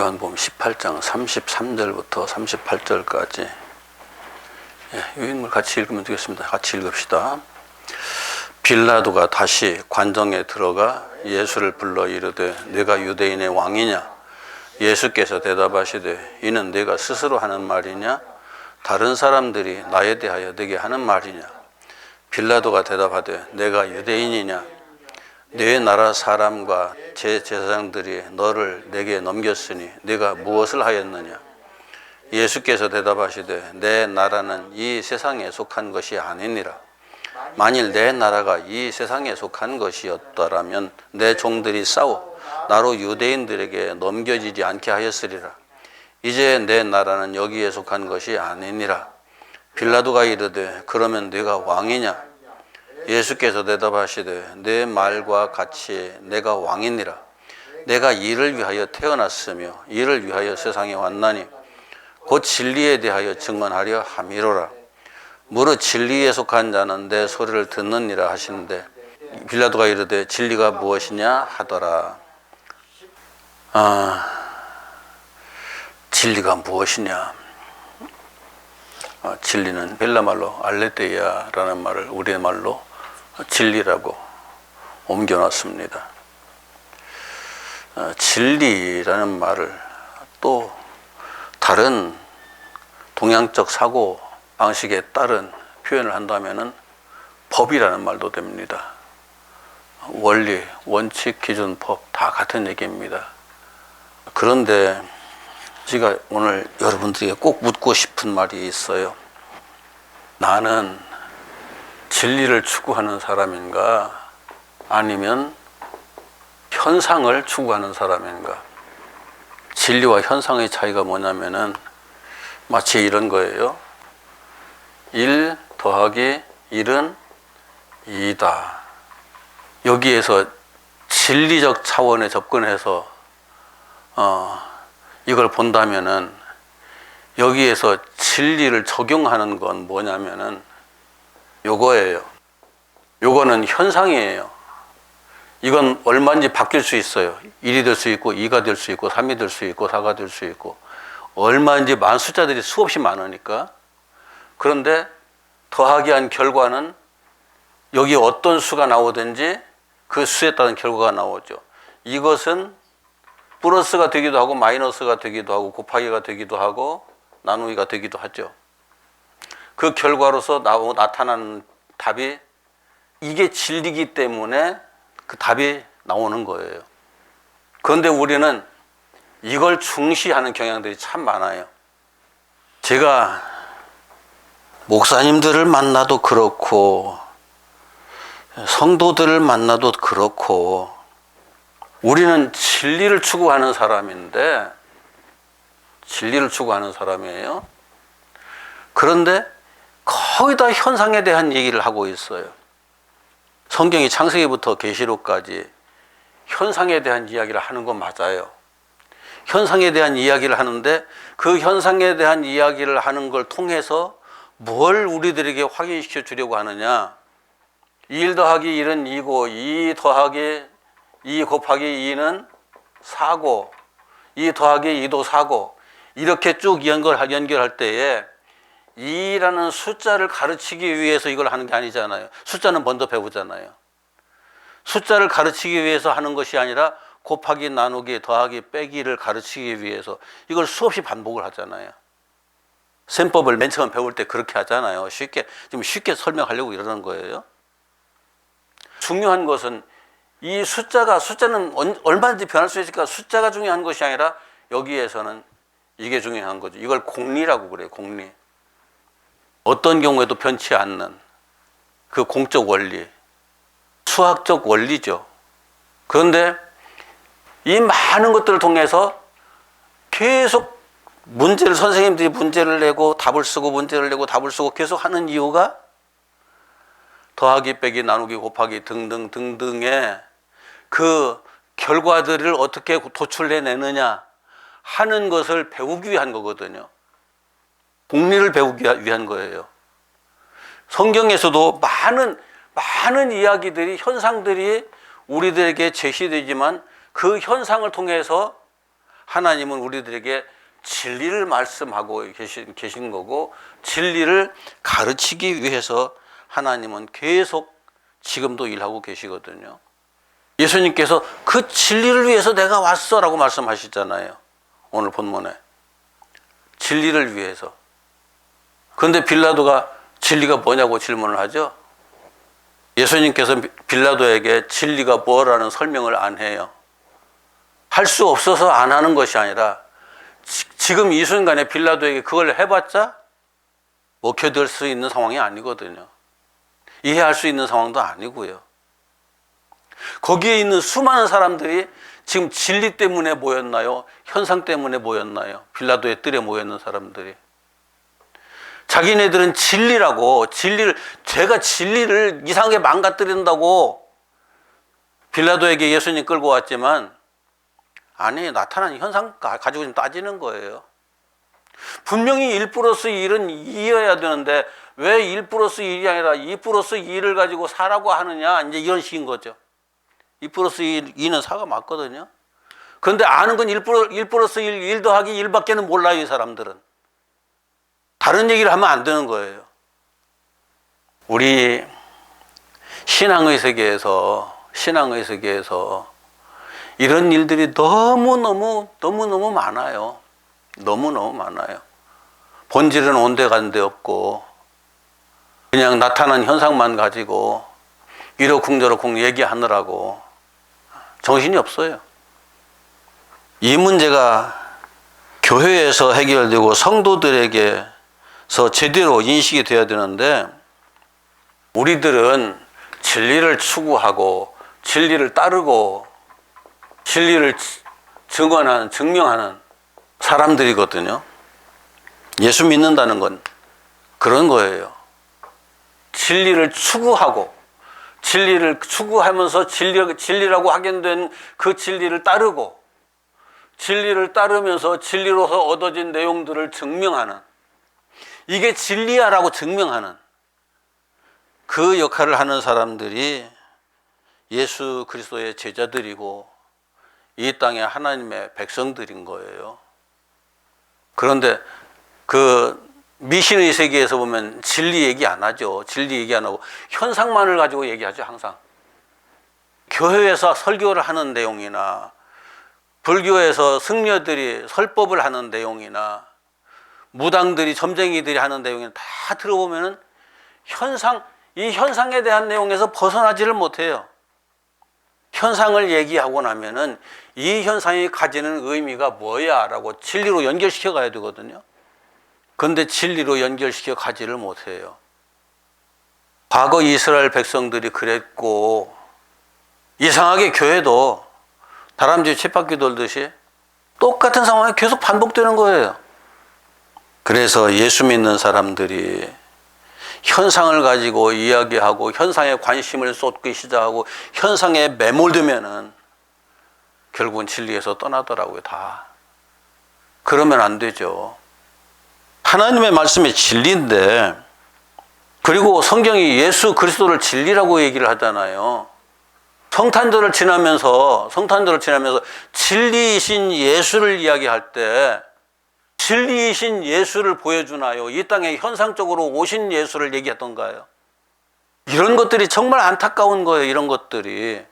요한복음 18장 33절부터 38절까지 이 인물 같이 읽으면 되겠습니다. 같이 읽읍시다. 빌라도가 다시 관정에 들어가 예수를 불러 이르되 네가 유대인의 왕이냐? 예수께서 대답하시되 이는 네가 스스로 하는 말이냐? 다른 사람들이 나에 대하여 네게 하는 말이냐? 빌라도가 대답하되 내가 유대인이냐? 네 나라 사람과 제 제사장들이 너를 내게 넘겼으니 네가 무엇을 하였느냐? 예수께서 대답하시되 내 나라는 이 세상에 속한 것이 아니니라. 만일 내 나라가 이 세상에 속한 것이었더라면 내 종들이 싸워 나로 유대인들에게 넘겨지지 않게 하였으리라. 이제 내 나라는 여기에 속한 것이 아니니라. 빌라도가 이르되 그러면 네가 왕이냐? 예수께서 대답하시되 내 말과 같이 내가 왕이니라. 내가 이를 위하여 태어났으며 이를 위하여 세상에 왔나니 곧 진리에 대하여 증언하려 함이로라. 무릇 진리에 속한 자는 내 소리를 듣느니라 하시는데 빌라도가 이르되 진리가 무엇이냐 하더라. 진리가 무엇이냐? 진리는 헬라말로 알레데이아라는 말을 우리말로 진리라고 옮겨놨습니다. 진리라는 말을 또 다른 동양적 사고 방식에 따른 표현을 한다면은 법이라는 말도 됩니다. 원리, 원칙, 기준, 법 다 같은 얘기입니다. 그런데 제가 오늘 여러분들에게 꼭 묻고 싶은 말이 있어요. 나는 진리를 추구하는 사람인가? 아니면 현상을 추구하는 사람인가? 진리와 현상의 차이가 뭐냐면은 마치 이런 거예요. 1 더하기 1은 2다. 여기에서 진리적 차원에 접근해서 이걸 본다면은 여기에서 진리를 적용하는 건 뭐냐면은 요거예요. 요거는 현상이에요. 이건 얼마인지 바뀔 수 있어요. 1이 될 수 있고 2가 될 수 있고 3이 될 수 있고 4가 될 수 있고 얼마인지 숫자들이 수없이 많으니까. 그런데 더하기 한 결과는 여기 어떤 수가 나오든지 그 수에 따른 결과가 나오죠. 이것은 플러스가 되기도 하고 마이너스가 되기도 하고 곱하기가 되기도 하고 나누기가 되기도 하죠. 그 결과로서 나타나는 답이 이게 진리이기 때문에 그 답이 나오는 거예요. 그런데 우리는 이걸 중시하는 경향들이 참 많아요. 제가 목사님들을 만나도 그렇고 성도들을 만나도 그렇고 우리는 진리를 추구하는 사람인데 진리를 추구하는 사람이에요. 그런데 거의 다 현상에 대한 얘기를 하고 있어요. 성경이 창세기부터 계시록까지 현상에 대한 이야기를 하는 건 맞아요. 현상에 대한 이야기를 하는데 그 현상에 대한 이야기를 하는 걸 통해서 뭘 우리들에게 확인시켜 주려고 하느냐? 1 더하기 1은 2고 2 더하기 2 곱하기 2는 4고 2 더하기 2도 4고 이렇게 쭉 연결할 때에 2라는 숫자를 가르치기 위해서 이걸 하는 게 아니잖아요. 숫자는 먼저 배우잖아요. 숫자를 가르치기 위해서 하는 것이 아니라 곱하기, 나누기, 더하기, 빼기를 가르치기 위해서 이걸 수없이 반복을 하잖아요. 셈법을 맨 처음 배울 때 그렇게 하잖아요. 지금 쉽게 설명하려고 이러는 거예요. 중요한 것은 이 숫자는 얼마든지 변할 수 있으니까 숫자가 중요한 것이 아니라 여기에서는 이게 중요한 거죠. 이걸 공리라고 그래요. 공리. 어떤 경우에도 변치 않는 그 공적 원리, 수학적 원리죠. 그런데 이 많은 것들을 통해서 계속 선생님들이 문제를 내고 답을 쓰고 문제를 내고 답을 쓰고 계속 하는 이유가 더하기, 빼기, 나누기, 곱하기 등등의 그 결과들을 어떻게 도출해내느냐 하는 것을 배우기 위한 거거든요. 공리를 배우기 위한 거예요. 성경에서도 많은 이야기들이, 현상들이 우리들에게 제시되지만 그 현상을 통해서 하나님은 우리들에게 진리를 말씀하고 계신 거고, 진리를 가르치기 위해서 하나님은 계속 지금도 일하고 계시거든요. 예수님께서 그 진리를 위해서 내가 왔어 라고 말씀하시잖아요. 오늘 본문에. 진리를 위해서. 그런데 빌라도가 진리가 뭐냐고 질문을 하죠. 예수님께서 빌라도에게 진리가 뭐라는 설명을 안 해요. 할 수 없어서 안 하는 것이 아니라 지금 이 순간에 빌라도에게 그걸 해봤자 먹혀들 수 있는 상황이 아니거든요. 이해할 수 있는 상황도 아니고요. 거기에 있는 수많은 사람들이 지금 진리 때문에 모였나요? 현상 때문에 모였나요? 빌라도의 뜰에 모였는 사람들이. 자기네들은 제가 진리를 이상하게 망가뜨린다고 빌라도에게 예수님 끌고 왔지만, 아니, 나타난 현상 가지고 좀 따지는 거예요. 분명히 1+1은 2여야 되는데 왜 1+1이 아니라 2+2를 가지고 4라고 하느냐, 이제 이런 식인 거죠. 2+2는 4가 맞거든요. 그런데 아는 건 1 더하기 1밖에는 몰라요, 이 사람들은. 다른 얘기를 하면 안 되는 거예요. 우리 신앙의 세계에서 이런 일들이 너무너무 많아요. 너무너무 많아요. 본질은 온데간데 없고 그냥 나타난 현상만 가지고 이러쿵저러쿵 얘기하느라고 정신이 없어요. 이 문제가 교회에서 해결되고 성도들에게서 제대로 인식이 되어야 되는데, 우리들은 진리를 추구하고 진리를 따르고 진리를 증명하는 사람들이거든요. 예수 믿는다는 건 그런 거예요. 진리를 추구하면서 진리라고 확인된 그 진리를 따르고, 진리를 따르면서 진리로서 얻어진 내용들을 증명하는, 이게 진리야라고 증명하는 그 역할을 하는 사람들이 예수 그리스도의 제자들이고 이 땅의 하나님의 백성들인 거예요. 그런데 그 미신의 세계에서 보면 진리 얘기 안 하죠. 진리 얘기 안 하고 현상만을 가지고 얘기하죠, 항상. 교회에서 설교를 하는 내용이나 불교에서 승려들이 설법을 하는 내용이나 무당들이, 점쟁이들이 하는 내용이나 다 들어보면은 이 현상에 대한 내용에서 벗어나지를 못해요. 현상을 얘기하고 나면은 이 현상이 가지는 의미가 뭐야 라고 진리로 연결시켜 가야 되거든요. 그런데 진리로 연결시켜 가지를 못해요. 과거 이스라엘 백성들이 그랬고, 이상하게 교회도 다람쥐 쳇바퀴 돌듯이 똑같은 상황이 계속 반복되는 거예요. 그래서 예수 믿는 사람들이 현상을 가지고 이야기하고 현상에 관심을 쏟기 시작하고 현상에 매몰되면은 결국은 진리에서 떠나더라고요, 다. 그러면 안 되죠. 하나님의 말씀이 진리인데, 그리고 성경이 예수 그리스도를 진리라고 얘기를 하잖아요. 성탄절을 지나면서 진리이신 예수를 이야기할 때 진리이신 예수를 보여주나요? 이 땅에 현상적으로 오신 예수를 얘기하던가요? 이런 것들이 정말 안타까운 거예요, 이런 것들이.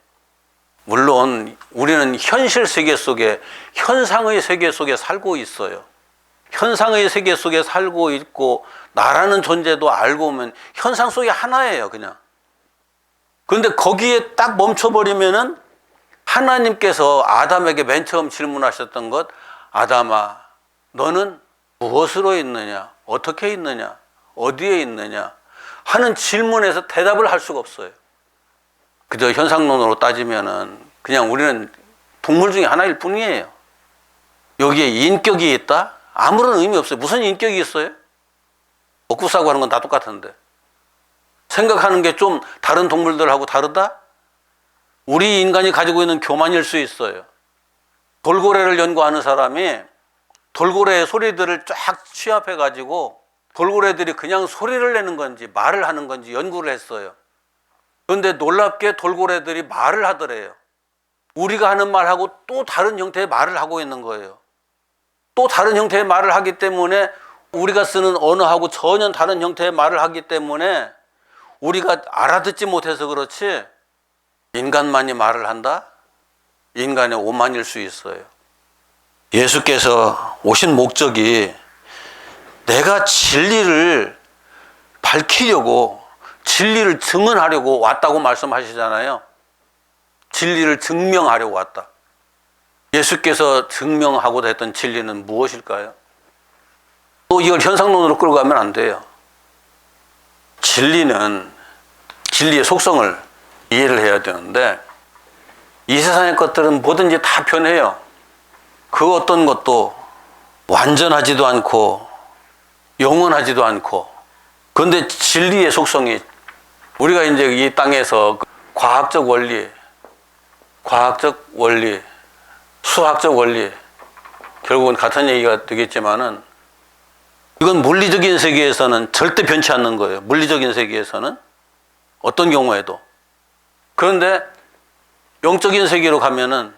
물론 우리는 현실 세계 속에, 현상의 세계 속에 살고 있어요. 현상의 세계 속에 살고 있고 나라는 존재도 알고 보면 현상 속에 하나예요, 그냥. 그런데 거기에 딱 멈춰버리면은 하나님께서 아담에게 맨 처음 질문하셨던 것, 아담아, 너는 무엇으로 있느냐? 어떻게 있느냐? 어디에 있느냐? 하는 질문에서 대답을 할 수가 없어요. 그저 현상론으로 따지면은 그냥 우리는 동물 중에 하나일 뿐이에요. 여기에 인격이 있다? 아무런 의미 없어요. 무슨 인격이 있어요? 먹고 싸고 하는 건 다 똑같은데. 생각하는 게 좀 다른 동물들하고 다르다? 우리 인간이 가지고 있는 교만일 수 있어요. 돌고래를 연구하는 사람이 돌고래의 소리들을 쫙 취합해가지고 돌고래들이 그냥 소리를 내는 건지 말을 하는 건지 연구를 했어요. 그런데 놀랍게 돌고래들이 말을 하더래요. 우리가 하는 말하고 또 다른 형태의 말을 하고 있는 거예요. 또 다른 형태의 말을 하기 때문에 우리가 쓰는 언어하고 전혀 다른 형태의 말을 하기 때문에 우리가 알아듣지 못해서 그렇지 인간만이 말을 한다? 인간의 오만일 수 있어요. 예수께서 오신 목적이 내가 진리를 밝히려고 진리를 증언하려고 왔다고 말씀하시잖아요. 진리를 증명하려고 왔다. 예수께서 증명하고자 했던 진리는 무엇일까요? 또 이걸 현상론으로 끌고 가면 안 돼요. 진리는 진리의 속성을 이해를 해야 되는데 이 세상의 것들은 뭐든지 다 변해요. 그 어떤 것도 완전하지도 않고 영원하지도 않고. 그런데 진리의 속성이 우리가 이제 이 땅에서 과학적 원리, 수학적 원리 결국은 같은 얘기가 되겠지만은 이건 물리적인 세계에서는 절대 변치 않는 거예요. 물리적인 세계에서는 어떤 경우에도. 그런데 영적인 세계로 가면은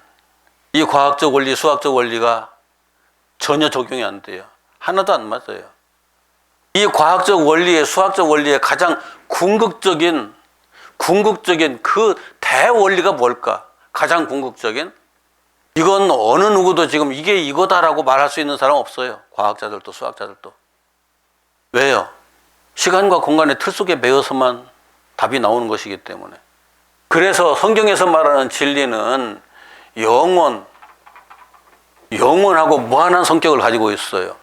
이 과학적 원리, 수학적 원리가 전혀 적용이 안 돼요. 하나도 안 맞아요. 이 과학적 원리의, 수학적 원리의 가장 궁극적인 그 대원리가 뭘까? 가장 궁극적인? 이건 어느 누구도 지금 이게 이거다라고 말할 수 있는 사람 없어요. 과학자들도 수학자들도. 왜요? 시간과 공간의 틀 속에 매여서만 답이 나오는 것이기 때문에. 그래서 성경에서 말하는 진리는 영원하고 무한한 성격을 가지고 있어요.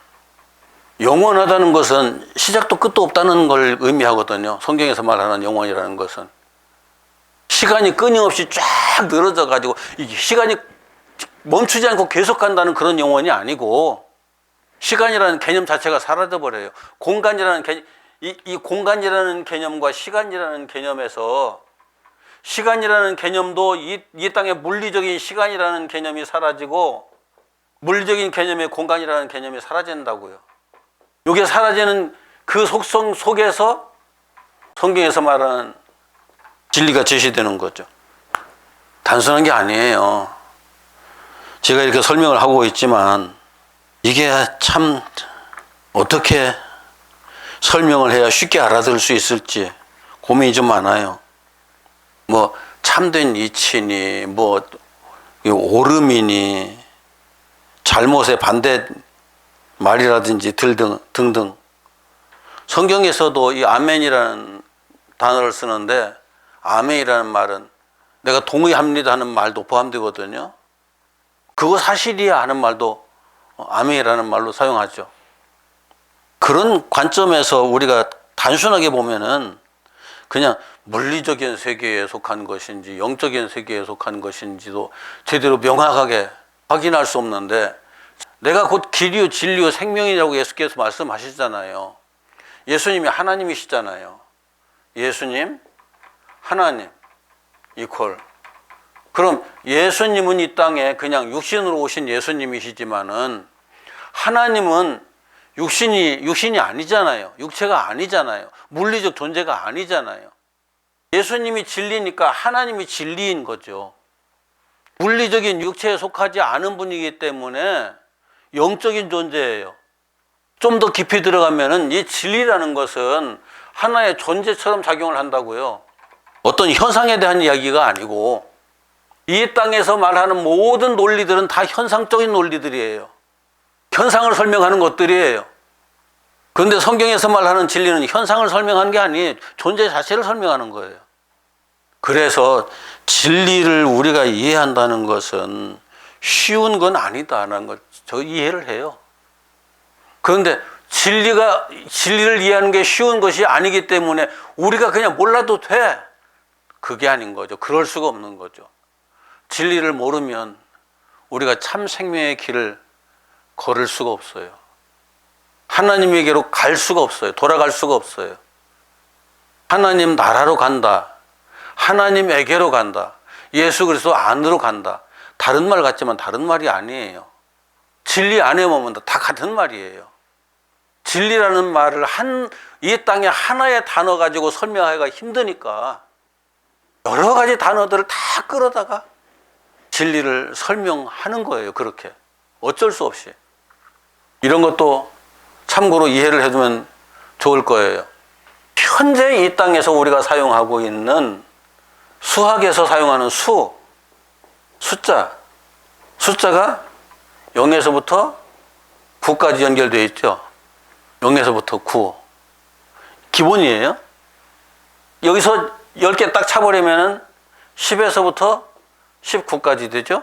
영원하다는 것은 시작도 끝도 없다는 걸 의미하거든요. 성경에서 말하는 영원이라는 것은. 시간이 끊임없이 쫙 늘어져 가지고 시간이 멈추지 않고 계속 간다는 그런 영원이 아니고 시간이라는 개념 자체가 사라져 버려요. 공간이라는 개념, 이 공간이라는 개념과 시간이라는 개념에서 시간이라는 개념도 이 땅의 물리적인 시간이라는 개념이 사라지고 물리적인 개념의 공간이라는 개념이 사라진다고요. 이게 사라지는 그 속성 속에서 성경에서 말하는 진리가 제시되는 거죠. 단순한 게 아니에요. 제가 이렇게 설명을 하고 있지만 이게 참 어떻게 설명을 해야 쉽게 알아들을 수 있을지 고민이 좀 많아요. 뭐 참된 이치니 뭐 옳음이니 잘못의 반대 말이라든지 등등. 성경에서도 이 아멘이라는 단어를 쓰는데 아멘이라는 말은 내가 동의합니다 하는 말도 포함되거든요. 그거 사실이야 하는 말도 아멘이라는 말로 사용하죠. 그런 관점에서 우리가 단순하게 보면은 그냥 물리적인 세계에 속한 것인지 영적인 세계에 속한 것인지도 제대로 명확하게 확인할 수 없는데 내가 곧 길이요 진리요 생명이라고 예수께서 말씀하시잖아요. 예수님이 하나님이시잖아요. 예수님, 하나님 이퀄. 그럼 예수님은 이 땅에 그냥 육신으로 오신 예수님이시지만은 하나님은 육신이 아니잖아요. 육체가 아니잖아요. 물리적 존재가 아니잖아요. 예수님이 진리니까 하나님이 진리인 거죠. 물리적인 육체에 속하지 않은 분이기 때문에 영적인 존재예요. 좀 더 깊이 들어가면은 이 진리라는 것은 하나의 존재처럼 작용을 한다고요. 어떤 현상에 대한 이야기가 아니고 이 땅에서 말하는 모든 논리들은 다 현상적인 논리들이에요. 현상을 설명하는 것들이에요. 그런데 성경에서 말하는 진리는 현상을 설명하는 게 아니에요. 존재 자체를 설명하는 거예요. 그래서 진리를 우리가 이해한다는 것은 쉬운 건 아니다라는 걸 저 이해를 해요. 그런데 진리를 이해하는 게 쉬운 것이 아니기 때문에 우리가 그냥 몰라도 돼. 그게 아닌 거죠. 그럴 수가 없는 거죠. 진리를 모르면 우리가 참 생명의 길을 걸을 수가 없어요. 하나님에게로 갈 수가 없어요. 돌아갈 수가 없어요. 하나님 나라로 간다. 하나님에게로 간다. 예수 그리스도 안으로 간다. 다른 말 같지만 다른 말이 아니에요. 진리 안에 머문다. 다 같은 말이에요. 진리라는 말을 이 땅에 하나의 단어 가지고 설명하기가 힘드니까 여러 가지 단어들을 다 끌어다가 진리를 설명하는 거예요. 그렇게 어쩔 수 없이. 이런 것도 참고로 이해를 해두면 좋을 거예요. 현재 이 땅에서 우리가 사용하고 있는 수학에서 사용하는 숫자가 0에서부터 9까지 연결되어 있죠. 0에서부터 9. 기본이에요. 여기서 10개 딱 차버리면 10에서부터 19까지 되죠.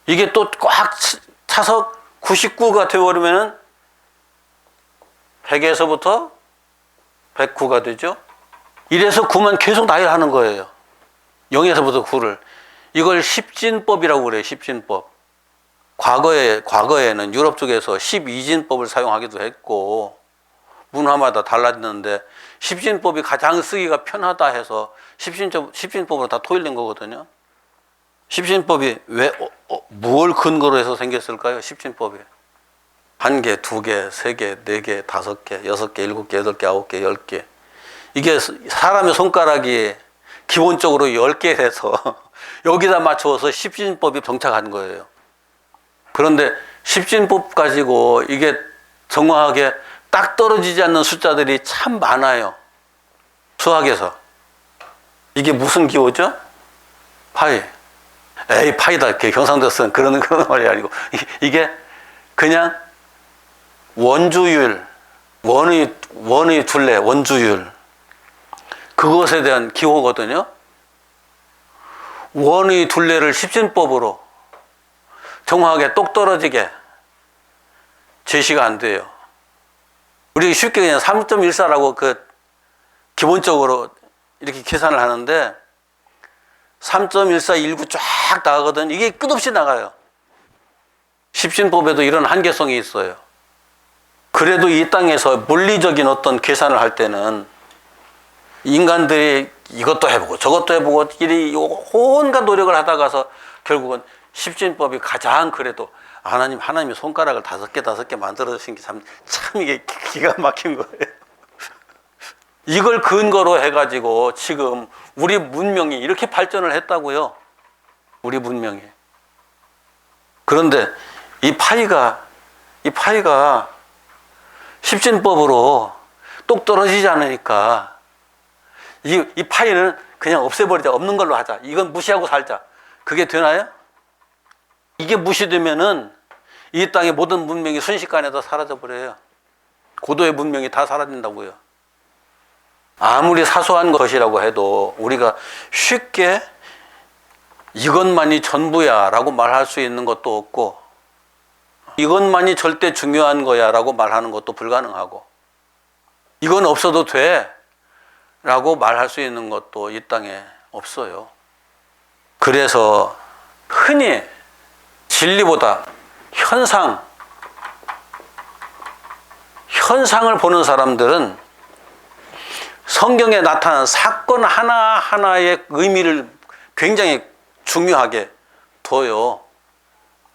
이게 또 꽉 차서 99가 되어버리면 100에서부터 109가 되죠. 1에서 9만 계속 나열하는 거예요. 0에서부터 9를. 이걸 십진법이라고 그래요. 십진법. 과거에는 유럽 쪽에서 12진법을 사용하기도 했고 문화마다 달랐는데 십진법이 가장 쓰기가 편하다 해서 십진법으로 다 토일된 거거든요. 십진법이 뭘 근거로 해서 생겼을까요? 십진법이 1개, 2개, 3개, 4개, 5개, 6개, 7개, 8개, 9개, 10개. 이게 사람의 손가락이 기본적으로 10개 해서 여기다 맞춰서 십진법이 정착한 거예요. 그런데 십진법 가지고 이게 정확하게 딱 떨어지지 않는 숫자들이 참 많아요. 수학에서. 이게 무슨 기호죠? 파이. 에이, 파이다. 이렇게 경상도 쓰는 그런 말이 아니고. 이게 그냥 원주율, 원의 둘레, 원주율. 그것에 대한 기호거든요. 원의 둘레를 십진법으로 정확하게 똑 떨어지게 제시가 안 돼요. 우리 쉽게 그냥 3.14라고 기본적으로 이렇게 계산을 하는데 3.1419 쫙 나가거든. 이게 끝없이 나가요. 십진법에도 이런 한계성이 있어요. 그래도 이 땅에서 물리적인 어떤 계산을 할 때는 인간들이 이것도 해보고 저것도 해보고 이리 온갖 노력을 하다가서 결국은 십진법이 가장 그래도 하나님이 손가락을 5개 만들어 주신 게 참 이게 기가 막힌 거예요. 이걸 근거로 해가지고 지금 우리 문명이 이렇게 발전을 했다고요. 우리 문명이. 그런데 이 파이가 십진법으로 똑 떨어지지 않으니까 이 파이는 그냥 없애버리자. 없는 걸로 하자. 이건 무시하고 살자. 그게 되나요? 이게 무시되면은 이 땅의 모든 문명이 순식간에 다 사라져버려요. 고도의 문명이 다 사라진다고요. 아무리 사소한 것이라고 해도 우리가 쉽게 이것만이 전부야 라고 말할 수 있는 것도 없고 이것만이 절대 중요한 거야 라고 말하는 것도 불가능하고 이건 없어도 돼 라고 말할 수 있는 것도 이 땅에 없어요. 그래서 흔히 진리보다 현상을 보는 사람들은 성경에 나타난 사건 하나하나의 의미를 굉장히 중요하게 둬요.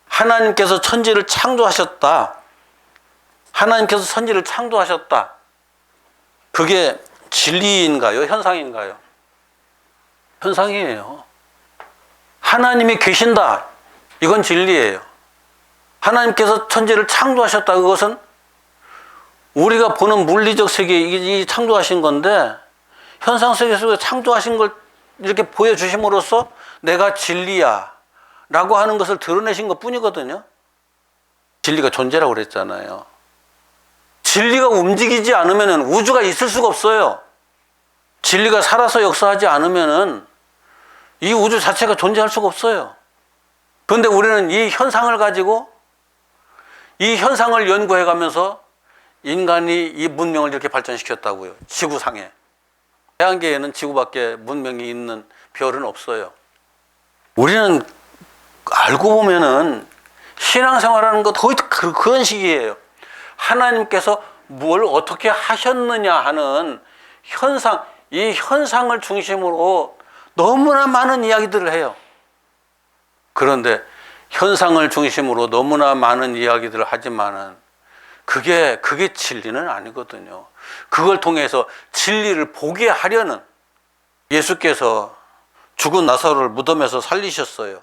하나님께서 천지를 창조하셨다. 그게 진리인가요? 현상인가요? 현상이에요. 하나님이 계신다. 이건 진리예요. 하나님께서 천지를 창조하셨다. 그것은 우리가 보는 물리적 세계, 이 창조하신 건데, 현상 세계 속에 창조하신 걸 이렇게 보여주심으로써 내가 진리야. 라고 하는 것을 드러내신 것 뿐이거든요. 진리가 존재라고 그랬잖아요. 진리가 움직이지 않으면 우주가 있을 수가 없어요. 진리가 살아서 역사하지 않으면 이 우주 자체가 존재할 수가 없어요. 그런데 우리는 이 현상을 가지고 이 현상을 연구해 가면서 인간이 이 문명을 이렇게 발전시켰다고요. 지구상에. 태양계에는 지구밖에 문명이 있는 별은 없어요. 우리는 알고 보면은 신앙생활하는 것 거의 그런 식이에요. 하나님께서 뭘 어떻게 하셨느냐 하는 현상, 이 현상을 중심으로 너무나 많은 이야기들을 해요. 그런데 현상을 중심으로 너무나 많은 이야기들을 하지만은 그게 진리는 아니거든요. 그걸 통해서 진리를 보게 하려는 예수께서 죽은 나사로를 무덤에서 살리셨어요.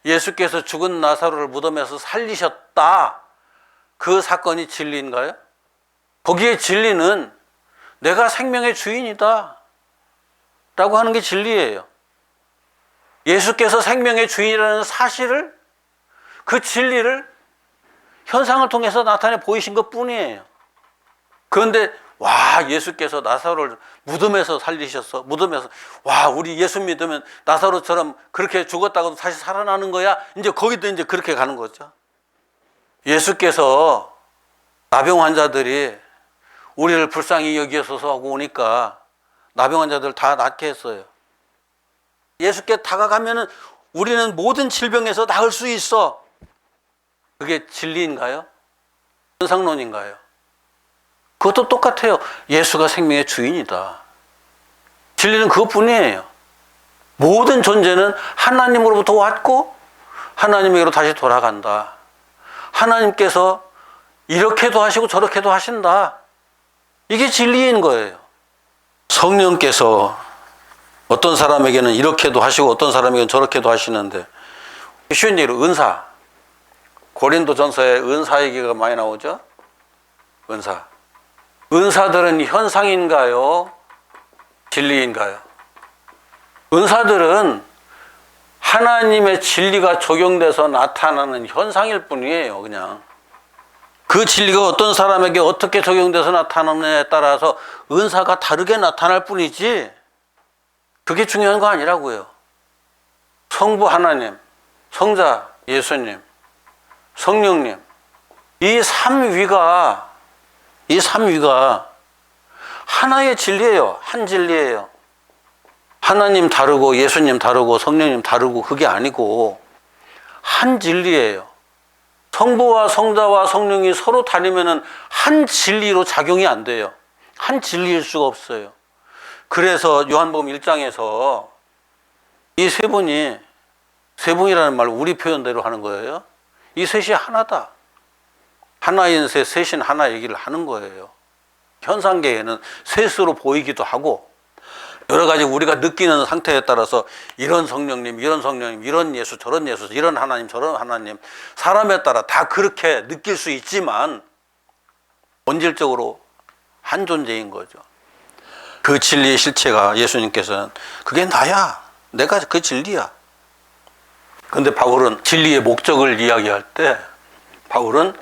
예수께서 죽은 나사로를 무덤에서 살리셨다. 그 사건이 진리인가요? 거기에 진리는 내가 생명의 주인이다 라고 하는 게 진리예요. 예수께서 생명의 주인이라는 사실을, 그 진리를 현상을 통해서 나타내 보이신 것 뿐이에요. 그런데 와, 예수께서 나사로를 무덤에서 살리셨어. 무덤에서, 와, 우리 예수 믿으면 나사로처럼 그렇게 죽었다가도 다시 살아나는 거야. 이제 거기도 이제 그렇게 가는 거죠. 예수께서 나병 환자들이 우리를 불쌍히 여기셔서 하고 오니까 나병 환자들 다 낫게 했어요. 예수께 다가가면은 우리는 모든 질병에서 나을 수 있어. 그게 진리인가요? 현상론인가요? 그것도 똑같아요. 예수가 생명의 주인이다. 진리는 그것뿐이에요. 모든 존재는 하나님으로부터 왔고 하나님에게로 다시 돌아간다. 하나님께서 이렇게도 하시고 저렇게도 하신다. 이게 진리인 거예요. 성령께서 어떤 사람에게는 이렇게도 하시고 어떤 사람에게는 저렇게도 하시는데, 쉬운 얘기로 은사, 고린도전서에 은사 얘기가 많이 나오죠. 은사. 은사들은 현상인가요? 진리인가요? 은사들은 하나님의 진리가 적용돼서 나타나는 현상일 뿐이에요. 그냥 그 진리가 어떤 사람에게 어떻게 적용돼서 나타나느냐에 따라서 은사가 다르게 나타날 뿐이지, 그게 중요한 거 아니라고요. 성부 하나님, 성자 예수님, 성령님, 이 삼위가 하나의 진리예요. 한 진리예요. 하나님 다르고 예수님 다르고 성령님 다르고 그게 아니고 한 진리예요. 성부와 성자와 성령이 서로 다르면은 한 진리로 작용이 안 돼요. 한 진리일 수가 없어요. 그래서 요한복음 1장에서 이 세 분이라는 말 우리 표현대로 하는 거예요. 이 셋이 하나다. 하나인 셋, 셋인 하나 얘기를 하는 거예요. 현상계에는 셋으로 보이기도 하고 여러 가지 우리가 느끼는 상태에 따라서 이런 성령님, 이런 예수, 저런 예수, 이런 하나님, 저런 하나님, 사람에 따라 다 그렇게 느낄 수 있지만 본질적으로 한 존재인 거죠. 그 진리의 실체가 예수님께서는 그게 나야. 내가 그 진리야. 그런데 바울은 진리의 목적을 이야기할 때 바울은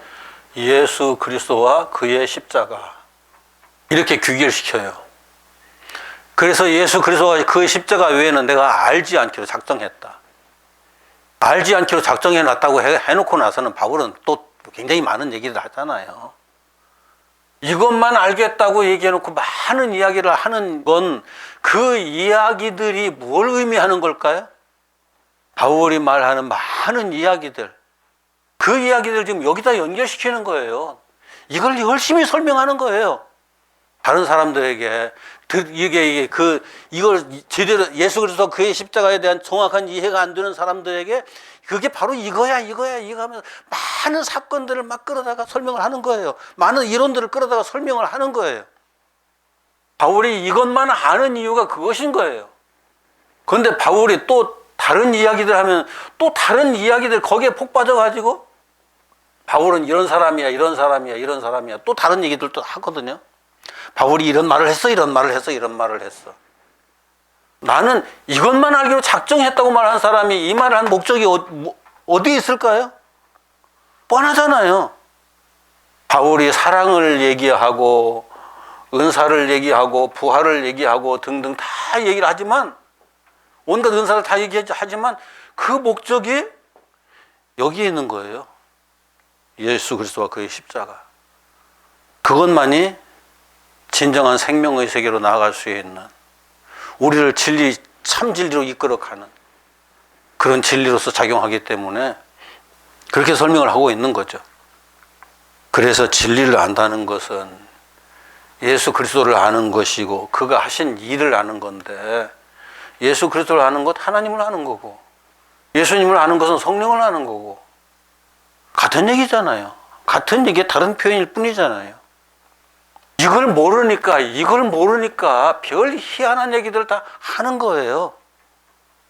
예수 그리스도와 그의 십자가 이렇게 귀결시켜요. 그래서 예수 그리스도와 그의 십자가 외에는 내가 알지 않기로 작정했다. 알지 않기로 작정해놨다고 해놓고 나서는 바울은 또 굉장히 많은 얘기를 하잖아요. 이것만 알겠다고 얘기해놓고 많은 이야기를 하는 건 그 이야기들이 뭘 의미하는 걸까요? 바울이 말하는 많은 이야기들, 그 이야기들 지금 여기다 연결시키는 거예요. 이걸 열심히 설명하는 거예요. 다른 사람들에게 이걸 제대로 예수 그리스도 그의 십자가에 대한 정확한 이해가 안 되는 사람들에게 그게 바로 이거야 이거 하면서 많은 사건들을 막 끌어다가 설명을 하는 거예요. 많은 이론들을 끌어다가 설명을 하는 거예요. 바울이 이것만 아는 이유가 그것인 거예요. 그런데 바울이 또 다른 이야기들 하면 또 다른 이야기들 거기에 폭 빠져가지고 바울은 이런 사람이야 또 다른 얘기들도 하거든요. 바울이 이런 말을 했어. 나는 이것만 알기로 작정했다고 말한 사람이 이 말을 한 목적이 어디 있을까요? 뻔하잖아요. 바울이 사랑을 얘기하고 은사를 얘기하고 부활을 얘기하고 등등 다 얘기를 하지만 온갖 은사를 다 얘기하지만 그 목적이 여기에 있는 거예요. 예수 그리스도와 그의 십자가. 그것만이 진정한 생명의 세계로 나아갈 수 있는, 우리를 참 진리로 이끌어가는 그런 진리로서 작용하기 때문에 그렇게 설명을 하고 있는 거죠. 그래서 진리를 안다는 것은 예수 그리스도를 아는 것이고 그가 하신 일을 아는 건데, 예수 그리스도를 아는 것 하나님을 아는 거고 예수님을 아는 것은 성령을 아는 거고 같은 얘기잖아요. 같은 얘기의 다른 표현일 뿐이잖아요. 이걸 모르니까 별 희한한 얘기들 다 하는 거예요.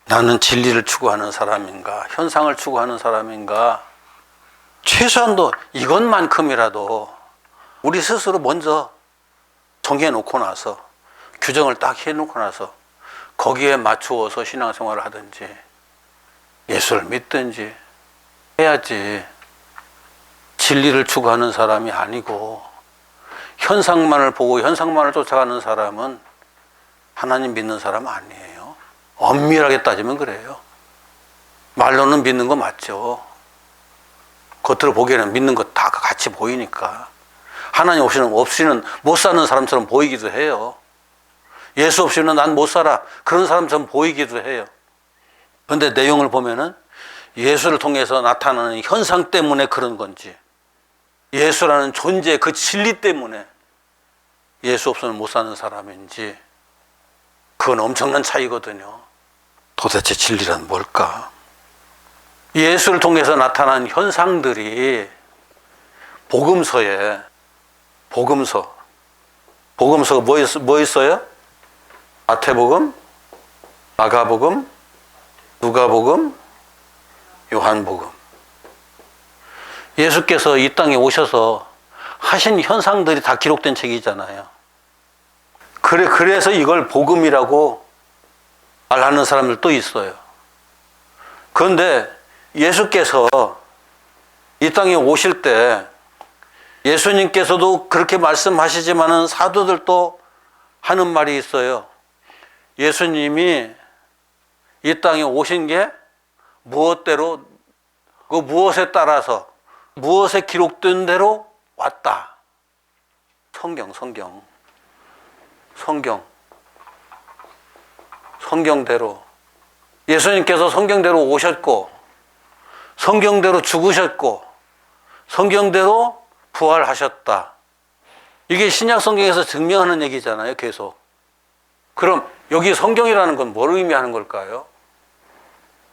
나는 진리를 추구하는 사람인가, 현상을 추구하는 사람인가, 최소한도 이것만큼이라도 우리 스스로 먼저 정해놓고 나서, 규정을 딱 해놓고 나서 거기에 맞추어서 신앙생활을 하든지 예수를 믿든지 해야지. 진리를 추구하는 사람이 아니고 현상만을 보고 현상만을 쫓아가는 사람은 하나님 믿는 사람 아니에요. 엄밀하게 따지면 그래요. 말로는 믿는 거 맞죠. 겉으로 보기에는 믿는 거 다 같이 보이니까. 하나님 없이는 못 사는 사람처럼 보이기도 해요. 예수 없이는 난 못 살아, 그런 사람처럼 보이기도 해요. 그런데 내용을 보면은 예수를 통해서 나타나는 현상 때문에 그런 건지, 예수라는 존재 그 진리 때문에 예수 없이는 못 사는 사람인지, 그건 엄청난 차이거든요. 도대체 진리란 뭘까? 예수를 통해서 나타난 현상들이 복음서에, 복음서가 뭐 있어요? 마태복음, 마가복음, 누가복음, 요한복음. 예수께서 이 땅에 오셔서 하신 현상들이 다 기록된 책이잖아요. 그래서 이걸 복음이라고 말하는 사람들도 있어요. 그런데 예수께서 이 땅에 오실 때 예수님께서도 그렇게 말씀하시지만은 사도들도 하는 말이 있어요. 예수님이 이 땅에 오신 게 무엇대로, 그 무엇에 따라서, 무엇에 기록된 대로 왔다. 성경대로. 예수님께서 성경대로 오셨고, 성경대로 죽으셨고, 성경대로 부활하셨다. 이게 신약 성경에서 증명하는 얘기잖아요, 계속. 그럼 여기 성경이라는 건 뭘 의미하는 걸까요?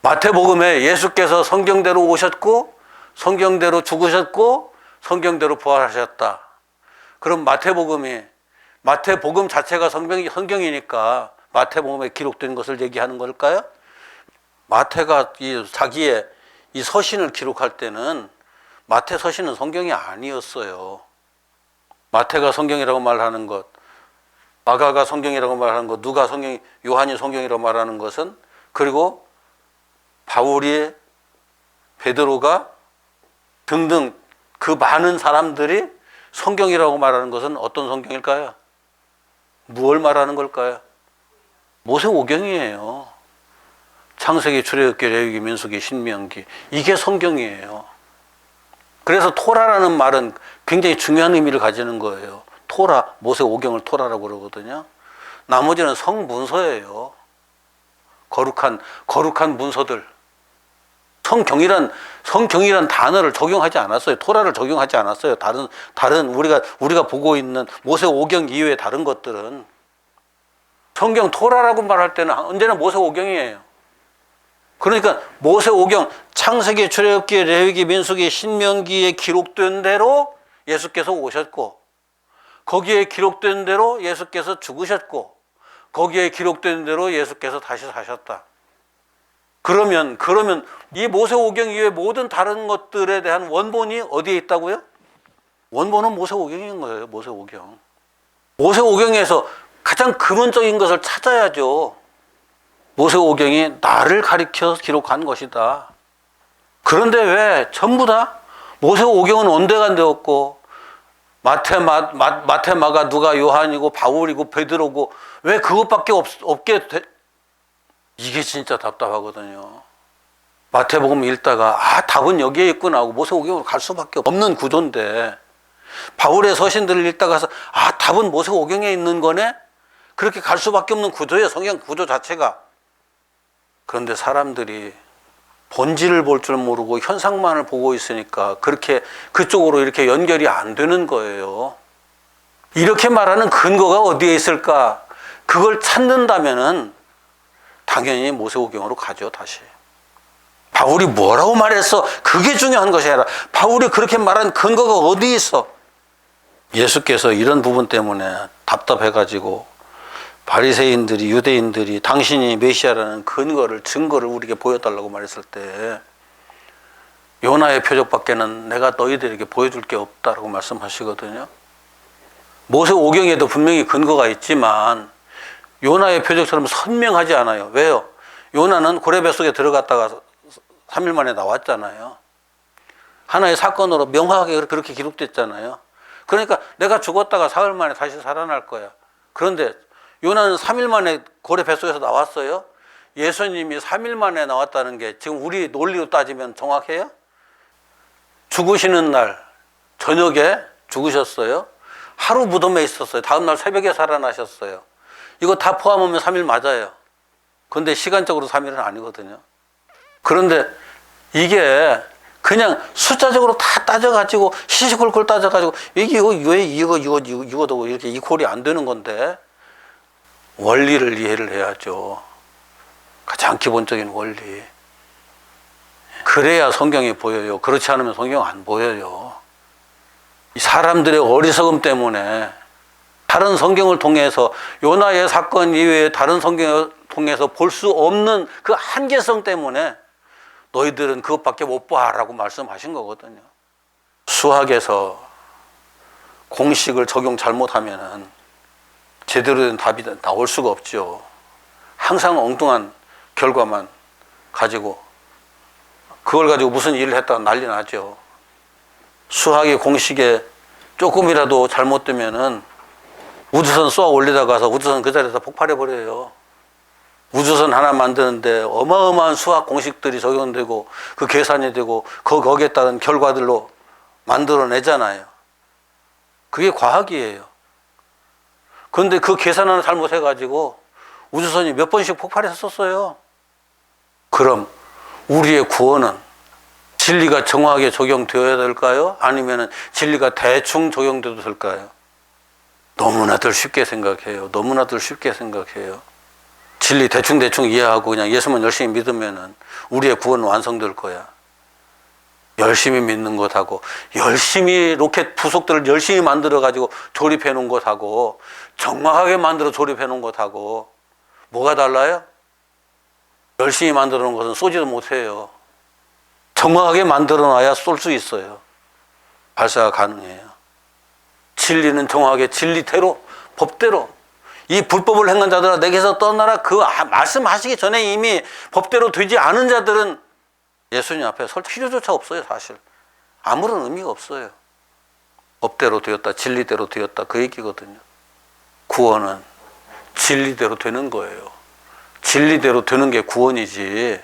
마태복음에 예수께서 성경대로 오셨고, 성경대로 죽으셨고, 성경대로 부활하셨다. 그럼 마태복음 자체가 성경이니까 마태복음에 기록된 것을 얘기하는 걸까요? 마태가 자기의 이 서신을 기록할 때는 마태 서신은 성경이 아니었어요. 마태가 성경이라고 말하는 것, 마가가 성경이라고 말하는 것, 누가 요한이 성경이라고 말하는 것은, 그리고 바울이, 베드로가 등등 그 많은 사람들이 성경이라고 말하는 것은 어떤 성경일까요? 무엇을 말하는 걸까요? 모세오경이에요. 창세기, 출애굽기, 레위기, 민수기, 신명기, 이게 성경이에요. 그래서 토라라는 말은 굉장히 중요한 의미를 가지는 거예요. 토라, 모세오경을 토라라고 그러거든요. 나머지는 성문서예요. 거룩한 문서들. 성경이란 단어를 적용하지 않았어요. 토라를 적용하지 않았어요. 다른 우리가 보고 있는 모세오경 이외의 다른 것들은. 성경 토라라고 말할 때는 언제나 모세오경이에요. 그러니까 모세오경, 창세기, 출애굽기, 레위기, 민수기, 신명기에 기록된 대로 예수께서 오셨고, 거기에 기록된 대로 예수께서 죽으셨고, 거기에 기록된 대로 예수께서 다시 사셨다. 그러면 이 모세오경 이외의 모든 다른 것들에 대한 원본이 어디에 있다고요? 원본은 모세오경인 거예요. 모세오경. 모세오경에서 가장 근원적인 것을 찾아야죠. 모세오경이 나를 가리켜 기록한 것이다. 그런데 왜 전부 다 모세오경은 온데간데 없고, 마태, 마가, 누가, 요한이고, 바울이고, 베드로고, 왜 그것밖에 없게 돼? 이게 진짜 답답하거든요. 마태복음 읽다가 답은 여기에 있구나 하고 모세오경으로 갈 수밖에 없는 구조인데, 바울의 서신들을 읽다가서 답은 모세오경에 있는 거네? 그렇게 갈 수밖에 없는 구조예요. 성경 구조 자체가. 그런데 사람들이 본질을 볼 줄 모르고 현상만을 보고 있으니까 그렇게 그쪽으로 이렇게 연결이 안 되는 거예요. 이렇게 말하는 근거가 어디에 있을까? 그걸 찾는다면은 당연히 모세오경으로 가죠. 다시. 바울이 뭐라고 말했어? 그게 중요한 것이 아니라 바울이 그렇게 말한 근거가 어디에 있어? 예수께서 이런 부분 때문에 답답해가지고 바리새인들이, 유대인들이 당신이 메시아라는 증거를 우리에게 보여달라고 말했을 때 요나의 표적밖에는 내가 너희들에게 보여줄 게 없다라고 말씀하시거든요. 모세오경에도 분명히 근거가 있지만 요나의 표적처럼 선명하지 않아요. 왜요? 요나는 고래 뱃속에 들어갔다가 3일 만에 나왔잖아요. 하나의 사건으로 명확하게 그렇게 기록됐잖아요. 그러니까 내가 죽었다가 사흘 만에 다시 살아날 거야. 그런데 요나는 3일 만에 고래 뱃속에서 나왔어요. 예수님이 3일 만에 나왔다는 게 지금 우리 논리로 따지면 정확해요? 죽으시는 날 저녁에 죽으셨어요. 하루 무덤에 있었어요. 다음날 새벽에 살아나셨어요. 이거 다 포함하면 3일 맞아요. 그런데 시간적으로 3일은 아니거든요. 그런데 이게 그냥 숫자적으로 다 따져가지고 시시콜콜 따져가지고 이게 왜 이거도 이렇게 이퀄이 안 되는 건데 원리를 이해를 해야죠. 가장 기본적인 원리. 그래야 성경이 보여요. 그렇지 않으면 성경 안 보여요. 이 사람들의 어리석음 때문에 다른 성경을 통해서 요나의 사건 이외에 다른 성경을 통해서 볼 수 없는 그 한계성 때문에 너희들은 그것밖에 못 봐라고 말씀하신 거거든요. 수학에서 공식을 적용 잘못하면은 제대로 된 답이 나올 수가 없죠. 항상 엉뚱한 결과만 가지고 그걸 가지고 무슨 일을 했다가 난리 나죠. 수학의 공식에 조금이라도 잘못되면은 우주선 쏘아 올리다가서 우주선 그 자리에서 폭발해 버려요. 우주선 하나 만드는데 어마어마한 수학 공식들이 적용되고 그 계산이 되고 거기에 따른 결과들로 만들어내잖아요. 그게 과학이에요. 그런데 그 계산 하나 잘못해가지고 우주선이 몇 번씩 폭발했었어요. 그럼 우리의 구원은 진리가 정확하게 적용되어야 될까요? 아니면 진리가 대충 적용돼도 될까요? 너무나들 쉽게 생각해요. 너무나들 쉽게 생각해요. 진리 대충 이해하고 그냥 예수만 열심히 믿으면은 우리의 구원은 완성될 거야. 열심히 믿는 것하고 열심히 로켓 부속들을 열심히 만들어 가지고 조립해 놓은 것하고 정확하게 만들어 조립해 놓은 것하고 뭐가 달라요? 열심히 만들어 놓은 것은 쏘지도 못해요. 정확하게 만들어 놔야 쏠 수 있어요. 발사가 가능해요. 진리는 정확하게 진리대로 법대로 이 불법을 행한 자들아 내게서 떠나라 그 말씀하시기 전에 이미 법대로 되지 않은 자들은 예수님 앞에 설 필요조차 없어요. 사실 아무런 의미가 없어요. 법대로 되었다 진리대로 되었다 그 얘기거든요. 구원은 진리대로 되는 거예요. 진리대로 되는 게 구원이지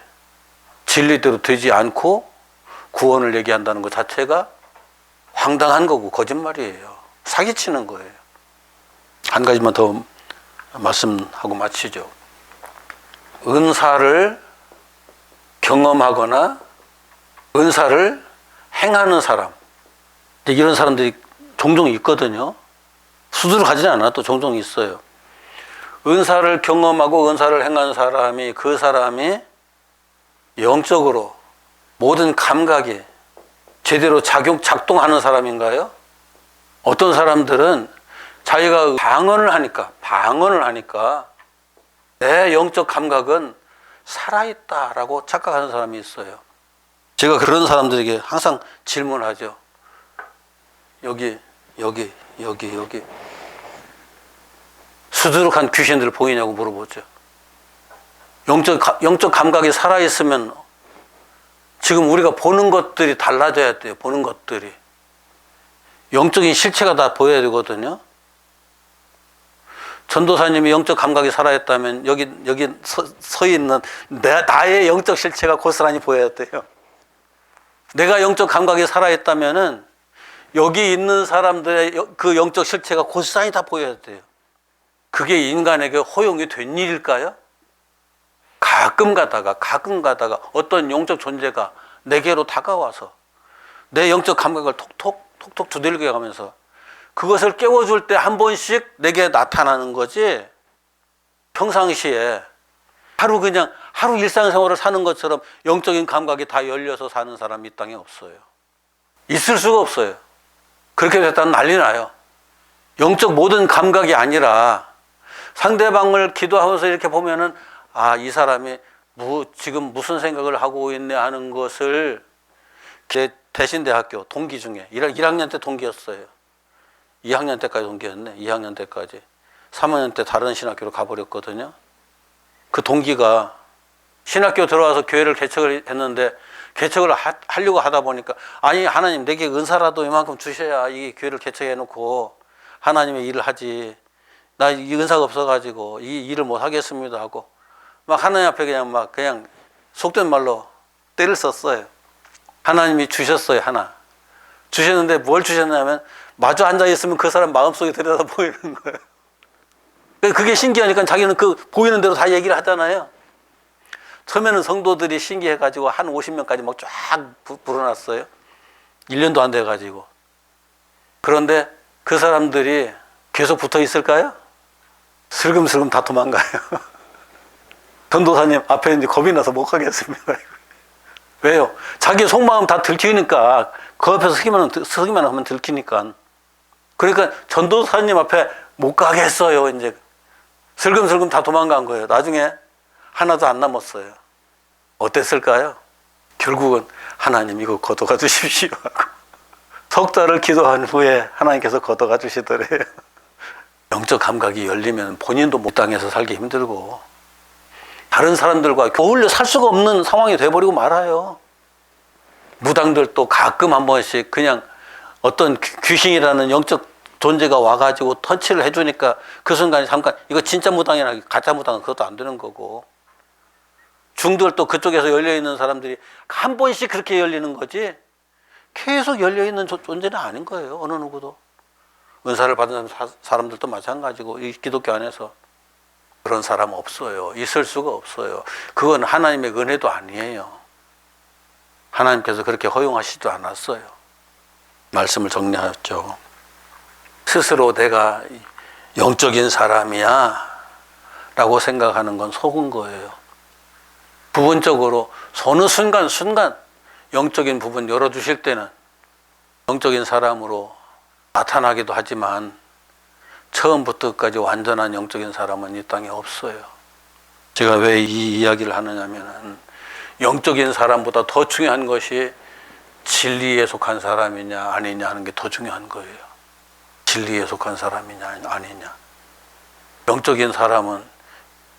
진리대로 되지 않고 구원을 얘기한다는 것 자체가 황당한 거고 거짓말이에요. 사기치는 거예요. 한 가지만 더 말씀하고 마치죠. 은사를 경험하거나 은사를 행하는 사람 이런 사람들이 종종 있거든요. 수두룩 하지는 않아도 종종 있어요. 은사를 경험하고 은사를 행하는 사람이 그 사람이 영적으로 모든 감각이 제대로 작동하는 사람인가요? 어떤 사람들은 자기가 방언을 하니까 내 영적 감각은 살아있다라고 착각하는 사람이 있어요. 제가 그런 사람들에게 항상 질문하죠. 여기 수두룩한 귀신들 보이냐고 물어보죠. 영적 감각이 살아있으면 지금 우리가 보는 것들이 달라져야 돼요. 보는 것들이. 영적인 실체가 다 보여야 되거든요. 전도사님이 영적 감각이 살아있다면 여기 서 있는 나의 영적 실체가 고스란히 보여야 돼요. 내가 영적 감각이 살아있다면은 여기 있는 사람들의 그 영적 실체가 고스란히 다 보여야 돼요. 그게 인간에게 허용이 된 일일까요? 가끔 가다가 어떤 영적 존재가 내게로 다가와서 내 영적 감각을 톡톡 두들겨 가면서 그것을 깨워줄 때 한 번씩 내게 나타나는 거지 평상시에 하루 일상생활을 사는 것처럼 영적인 감각이 다 열려서 사는 사람이 이 땅에 없어요. 있을 수가 없어요. 그렇게 됐다면 난리 나요. 영적 모든 감각이 아니라 상대방을 기도하면서 이렇게 보면은 아, 이 사람이 지금 무슨 생각을 하고 있네 하는 것을 제 대신대학교 동기 중에 1학년 때 동기였어요. 2학년 때까지 동기였네. 2학년 때까지. 3학년 때 다른 신학교로 가버렸거든요. 그 동기가 신학교 들어와서 교회를 개척을 했는데 개척을 하려고 하다 보니까 아니 하나님 내게 은사라도 이만큼 주셔야 이 교회를 개척해 놓고 하나님의 일을 하지. 나 이 은사가 없어가지고 이 일을 못 하겠습니다 하고 막 하나님 앞에 그냥 속된 말로 때를 썼어요. 하나님이 주셨어요. 하나 주셨는데 뭘 주셨냐면 마주 앉아 있으면 그 사람 마음속에 들여다 보이는 거예요. 그게 신기하니까 자기는 그 보이는 대로 다 얘기를 하잖아요. 처음에는 성도들이 신기해가지고 한 50명까지 막 쫙 불어났어요. 1년도 안 돼가지고. 그런데 그 사람들이 계속 붙어 있을까요? 슬금슬금 다 도망가요. 전도사님 앞에 이제 겁이 나서 못 가겠습니다. 왜요? 자기 속마음 다 들키니까 그 앞에서 서기만 하면 들키니까. 그러니까 전도사님 앞에 못 가겠어요. 이제 슬금슬금 다 도망간 거예요. 나중에 하나도 안 남았어요. 어땠을까요? 결국은 하나님 이거 걷어가 주십시오 하고 석 달을 기도한 후에 하나님께서 걷어가 주시더래요. 영적 감각이 열리면 본인도 이 땅에서 살기 힘들고 다른 사람들과 어울려 살 수가 없는 상황이 돼버리고 말아요. 무당들도 가끔 한 번씩 그냥 어떤 귀신이라는 영적 존재가 와가지고 터치를 해주니까 그 순간에 잠깐 이거 진짜 무당이나 가짜 무당은 그것도 안 되는 거고 중들도 그쪽에서 열려있는 사람들이 한 번씩 그렇게 열리는 거지 계속 열려있는 존재는 아닌 거예요. 어느 누구도. 은사를 받은 사람들도 마찬가지고 이 기독교 안에서 그런 사람 없어요. 있을 수가 없어요. 그건 하나님의 은혜도 아니에요. 하나님께서 그렇게 허용하시지도 않았어요. 말씀을 정리하였죠. 스스로 내가 영적인 사람이야 라고 생각하는 건 속은 거예요. 부분적으로 어느 순간 영적인 부분 열어주실 때는 영적인 사람으로 나타나기도 하지만 처음부터 끝까지 완전한 영적인 사람은 이 땅에 없어요. 제가 왜 이 이야기를 하느냐면 영적인 사람보다 더 중요한 것이 진리에 속한 사람이냐 아니냐 하는 게 더 중요한 거예요. 진리에 속한 사람이냐 아니냐. 영적인 사람은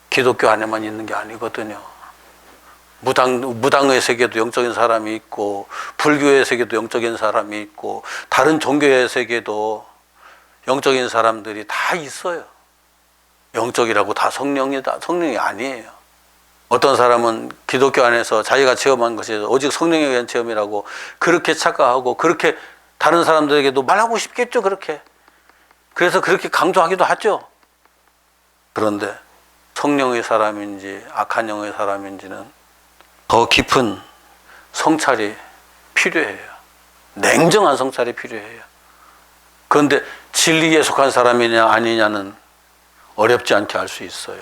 기독교 안에만 있는 게 아니거든요. 무당의 세계도 영적인 사람이 있고 불교의 세계도 영적인 사람이 있고 다른 종교의 세계도 영적인 사람들이 다 있어요. 영적이라고 다 성령이 아니에요. 어떤 사람은 기독교 안에서 자기가 체험한 것이 오직 성령에 의한 체험이라고 그렇게 착각하고 그렇게 다른 사람들에게도 말하고 싶겠죠. 그렇게. 그래서 그렇게 강조하기도 하죠. 그런데 성령의 사람인지 악한 영의 사람인지는 더 깊은 성찰이 필요해요. 냉정한 성찰이 필요해요. 그런데 진리에 속한 사람이냐 아니냐는 어렵지 않게 알 수 있어요.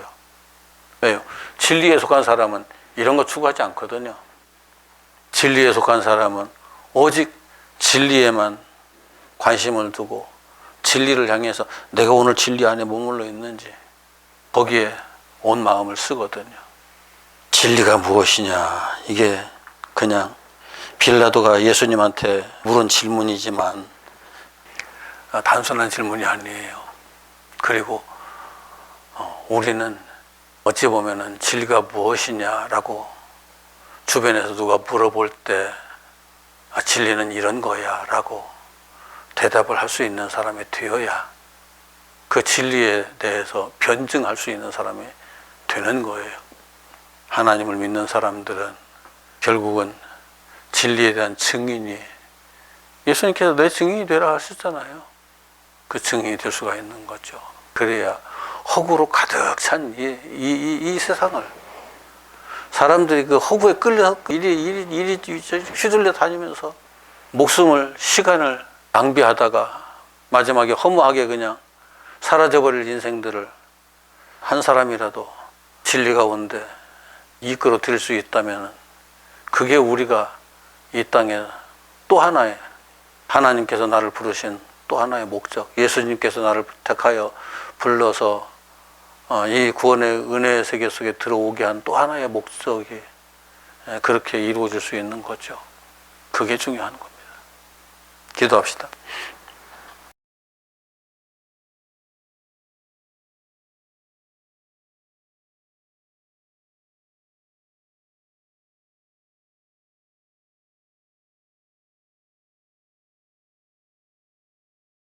왜요? 진리에 속한 사람은 이런 거 추구하지 않거든요. 진리에 속한 사람은 오직 진리에만 관심을 두고 진리를 향해서 내가 오늘 진리 안에 머물러 있는지 거기에 온 마음을 쓰거든요. 진리가 무엇이냐, 이게 그냥 빌라도가 예수님한테 물은 질문이지만 단순한 질문이 아니에요. 그리고 우리는 어찌 보면은 진리가 무엇이냐라고 주변에서 누가 물어볼 때 진리는 이런 거야 라고 대답을 할 수 있는 사람이 되어야 그 진리에 대해서 변증할 수 있는 사람이 되는 거예요. 하나님을 믿는 사람들은 결국은 진리에 대한 증인이, 예수님께서 내 증인이 되라 하셨잖아요. 그 증인이 될 수가 있는 거죠. 그래야 허구로 가득 찬 이 세상을, 사람들이 그 허구에 끌려 이리 휘둘려 다니면서 목숨을, 시간을 낭비하다가 마지막에 허무하게 그냥 사라져버릴 인생들을 한 사람이라도 진리 가운데 이끌어 드릴 수 있다면 그게 우리가 이 땅에 또 하나의, 하나님께서 나를 부르신 또 하나의 목적, 예수님께서 나를 택하여 불러서 이 구원의 은혜의 세계 속에 들어오게 한 또 하나의 목적이 그렇게 이루어질 수 있는 거죠. 그게 중요한 겁니다. 기도합시다.